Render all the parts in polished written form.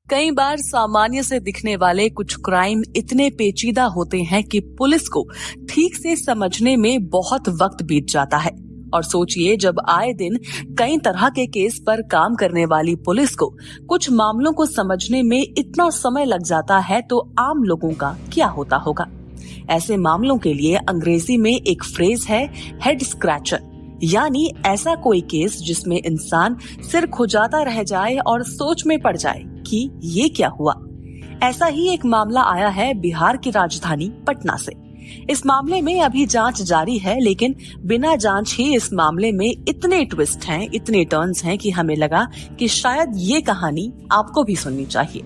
कई बार सामान्य से दिखने वाले कुछ क्राइम इतने पेचीदा होते हैं कि पुलिस को ठीक से समझने में बहुत वक्त बीत जाता है। और सोचिए, जब आए दिन कई तरह के केस पर काम करने वाली पुलिस को कुछ मामलों को समझने में इतना समय लग जाता है तो आम लोगों का क्या होता होगा। ऐसे मामलों के लिए अंग्रेजी में एक फ्रेज है, हेड स्क्रैचर, यानी ऐसा कोई केस जिसमें इंसान सिर खुजाता रह जाए और सोच में पड़ जाए कि ये क्या हुआ। ऐसा ही एक मामला आया है बिहार की राजधानी पटना से। इस मामले में अभी जांच जारी है, लेकिन बिना जांच ही इस मामले में इतने ट्विस्ट हैं, इतने टर्न्स हैं कि हमें लगा कि शायद ये कहानी आपको भी सुननी चाहिए।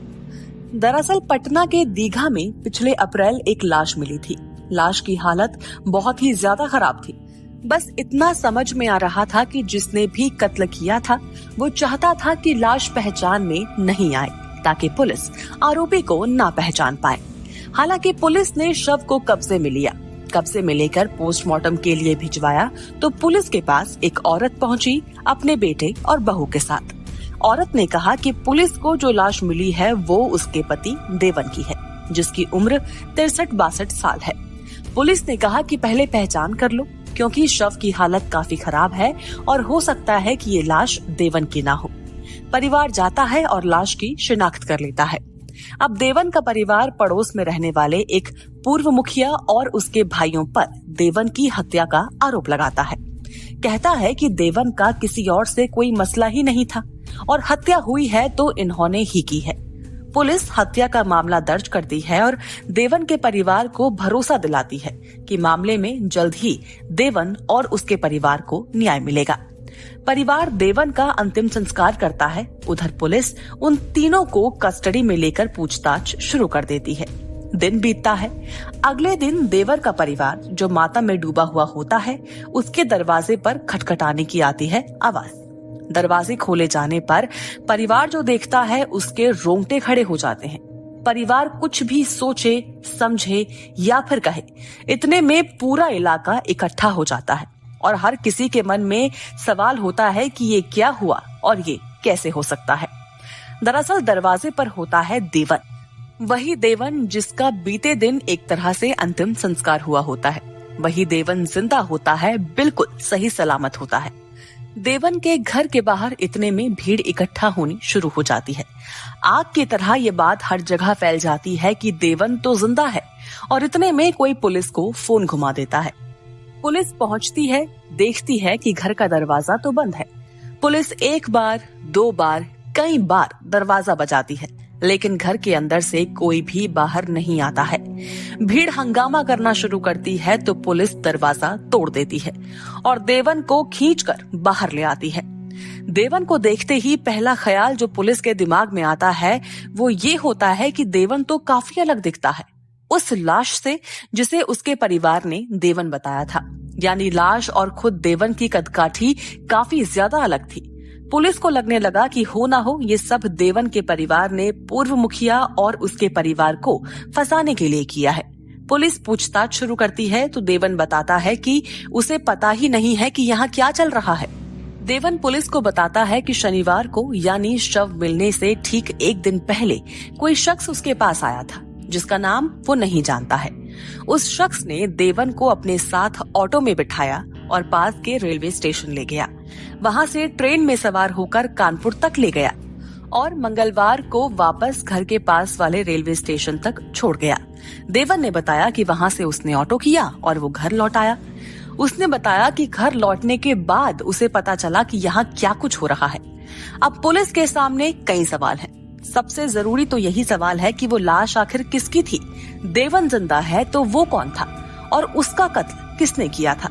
दरअसल पटना के दीघा में पिछले अप्रैल एक लाश मिली थी। लाश की हालत बहुत ही ज्यादा खराब थी। बस इतना समझ में आ रहा था कि जिसने भी कत्ल किया था वो चाहता था कि लाश पहचान में नहीं आए, ताकि पुलिस आरोपी को ना पहचान पाए। हालांकि पुलिस ने शव को कब्जे में लिया। कब्जे में लेकर पोस्टमार्टम के लिए भिजवाया तो पुलिस के पास एक औरत पहुंची अपने बेटे और बहू के साथ। औरत ने कहा कि पुलिस को जो लाश मिली है वो उसके पति देवन की है, जिसकी उम्र 63-62 साल है। पुलिस ने कहा कि पहले पहचान कर लो, क्योंकि शव की हालत काफी खराब है और हो सकता है कि ये लाश देवन की ना हो। परिवार जाता है और लाश की शिनाख्त कर लेता है। अब देवन का परिवार पड़ोस में रहने वाले एक पूर्व मुखिया और उसके भाइयों पर देवन की हत्या का आरोप लगाता है। कहता है कि देवन का किसी और से कोई मसला ही नहीं था और हत्या हुई है तो इन्होंने ही की है। पुलिस हत्या का मामला दर्ज करती है और देवन के परिवार को भरोसा दिलाती है कि मामले में जल्द ही देवन और उसके परिवार को न्याय मिलेगा। परिवार देवन का अंतिम संस्कार करता है। उधर पुलिस उन तीनों को कस्टडी में लेकर पूछताछ शुरू कर देती है। दिन बीतता है। अगले दिन देवर का परिवार, जो मातम में डूबा हुआ होता है, उसके दरवाजे पर खटखटाने की आती है आवाज। दरवाजे खोले जाने पर परिवार जो देखता है उसके रोंगटे खड़े हो जाते हैं। परिवार कुछ भी सोचे, समझे या फिर कहे, इतने में पूरा इलाका इकट्ठा हो जाता है और हर किसी के मन में सवाल होता है कि ये क्या हुआ और ये कैसे हो सकता है। दरअसल दरवाजे पर होता है देवन, वही देवन जिसका बीते दिन एक तरह से अंतिम संस्कार हुआ होता है। वही देवन जिंदा होता है, बिल्कुल सही सलामत होता है। देवन के घर के बाहर इतने में भीड़ इकट्ठा होनी शुरू हो जाती है। आग की तरह ये बात हर जगह फैल जाती है कि देवन तो जिंदा है और इतने में कोई पुलिस को फोन घुमा देता है। पुलिस पहुंचती है, देखती है कि घर का दरवाजा तो बंद है। पुलिस एक बार, दो बार, कई बार दरवाजा बजाती है, लेकिन घर के अंदर से कोई भी बाहर नहीं आता है। भीड़ हंगामा करना शुरू करती है तो पुलिस दरवाजा तोड़ देती है और देवन को खींचकर बाहर ले आती है। देवन को देखते ही पहला ख्याल जो पुलिस के दिमाग में आता है वो ये होता है कि देवन तो काफी अलग दिखता है उस लाश से जिसे उसके परिवार ने देवन बताया था। यानी लाश और खुद देवन की कदकाठी काफी ज्यादा अलग थी। पुलिस को लगने लगा कि हो ना हो ये सब देवन के परिवार ने पूर्व मुखिया और उसके परिवार को फंसाने के लिए किया है। पुलिस पूछताछ शुरू करती है तो देवन बताता है कि उसे पता ही नहीं है कि यहाँ क्या चल रहा है। देवन पुलिस को बताता है कि शनिवार को, यानी शव मिलने से ठीक एक दिन पहले, कोई शख्स उसके पास आया था जिसका नाम वो नहीं जानता है। उस शख्स ने देवन को अपने साथ ऑटो में बिठाया और पास के रेलवे स्टेशन ले गया। वहां से ट्रेन में सवार होकर कानपुर तक ले गया और मंगलवार को वापस घर के पास वाले रेलवे स्टेशन तक छोड़ गया। देवन ने बताया कि वहां से उसने ऑटो किया और वो घर लौट आया। उसने बताया कि घर लौटने के बाद उसे पता चला कि यहाँ क्या कुछ हो रहा है। अब पुलिस के सामने कई सवाल हैं। सबसे जरूरी तो यही सवाल है कि वो लाश आखिर किसकी थी। देवन जिंदा है तो वो कौन था और उसका कत्ल किसने किया था,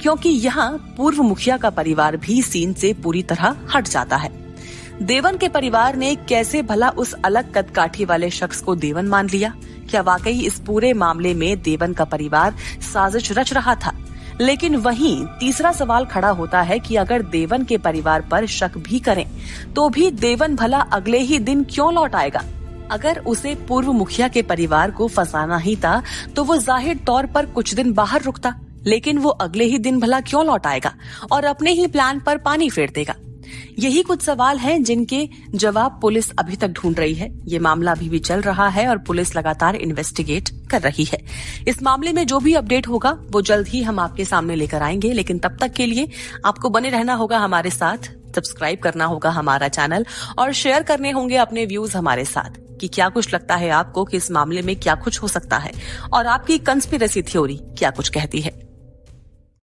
क्योंकि यहाँ पूर्व मुखिया का परिवार भी सीन से पूरी तरह हट जाता है। देवन के परिवार ने कैसे भला उस अलग कदकाठी वाले शख्स को देवन मान लिया? क्या वाकई इस पूरे मामले में देवन का परिवार साजिश रच रहा था? लेकिन वहीं तीसरा सवाल खड़ा होता है कि अगर देवन के परिवार पर शक भी करें तो भी देवन भला अगले ही दिन क्यों लौट आएगा? अगर उसे पूर्व मुखिया के परिवार को फंसाना ही था तो वो जाहिर तौर पर कुछ दिन बाहर रुकता, लेकिन वो अगले ही दिन भला क्यों लौट आएगा और अपने ही प्लान पर पानी फेर देगा? यही कुछ सवाल हैं जिनके जवाब पुलिस अभी तक ढूंढ रही है। ये मामला अभी भी चल रहा है और पुलिस लगातार इन्वेस्टिगेट कर रही है। इस मामले में जो भी अपडेट होगा वो जल्द ही हम आपके सामने लेकर आएंगे, लेकिन तब तक के लिए आपको बने रहना होगा हमारे साथ, सब्सक्राइब करना होगा हमारा चैनल और शेयर करने होंगे अपने व्यूज हमारे साथ कि क्या कुछ लगता है आपको कि इस मामले में क्या कुछ हो सकता है और आपकी कंस्पिरेसी थ्योरी क्या कुछ कहती है।